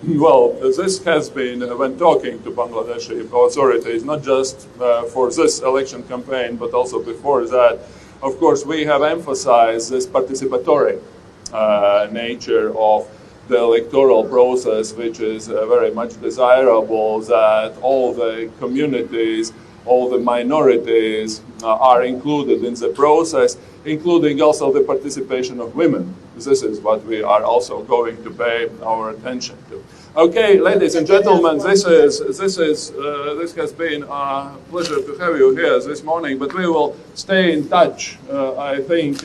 Well, this has been, when talking to Bangladeshi authorities, not just for this election campaign, but also before that, of course, we have emphasized this participatory nature of the electoral process, which is very much desirable, that all the communities, all the minorities are included in the process, including also the participation of women. This is what we are also going to pay our attention to. Okay, ladies and gentlemen, this has been a pleasure to have you here this morning, but we will stay in touch. I think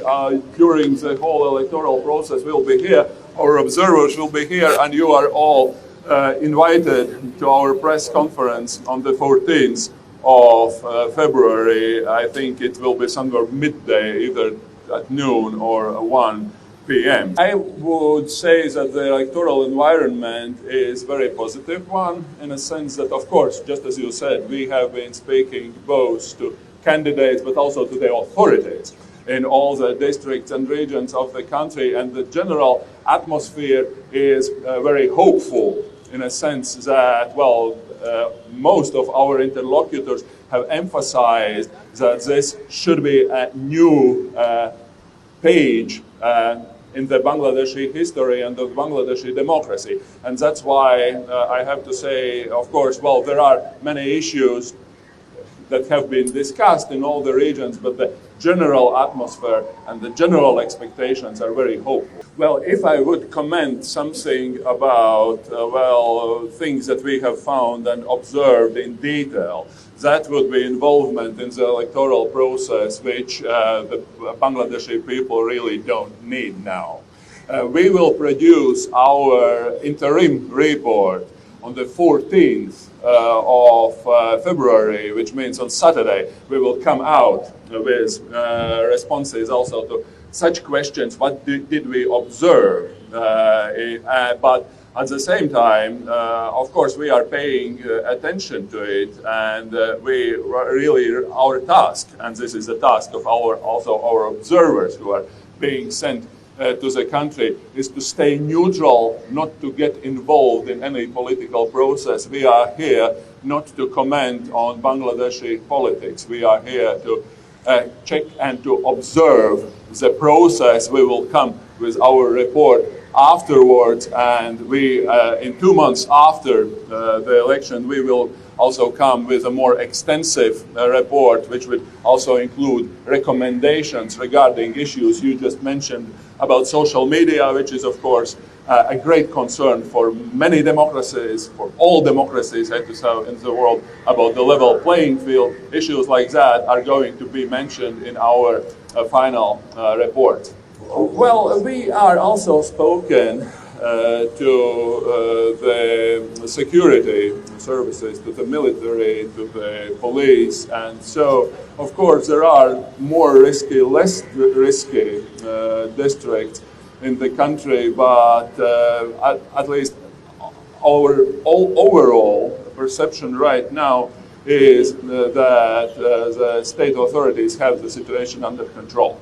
during the whole electoral process we'll be here, our observers will be here, and you are all invited to our press conference on the 14th of February. I think it will be somewhere midday, either at noon or 1 p.m. I would say that the electoral environment is a very positive one, in a sense that, of course, just as you said, we have been speaking both to candidates but also to the authorities in all the districts and regions of the country, and the general atmosphere is very hopeful, in a sense that, well, most of our interlocutors have emphasized that this should be a new page in the Bangladeshi history and the Bangladeshi democracy. And that's why I have to say, of course, well, there are many issues that have been discussed in all the regions, but the general atmosphere and the general expectations are very hopeful. Well, if I would comment something about, things that we have found and observed in detail, that would be involvement in the electoral process, which the Bangladeshi people really don't need now. We will produce our interim report on the 14th of February, which means on Saturday. We will come out with responses also to such questions. What did we observe? But at the same time, of course, we are paying attention to it, and we really, our task, and this is the task of our observers who are being sent to the country, is to stay neutral, not to get involved in any political process. We are here not to comment on Bangladeshi politics. We are here to check and to observe the process. We will come with our report afterwards, and we, in 2 months after the election, we will also come with a more extensive report, which would also include recommendations regarding issues you just mentioned about social media, which is, of course, a great concern for many democracies, for all democracies, I have to say, in the world, about the level playing field. Issues like that are going to be mentioned in our final report. Well, we are also spoken to the security services, to the military, to the police, and so, of course, there are more risky, less risky districts in the country, but at least our overall perception right now is that the state authorities have the situation under control.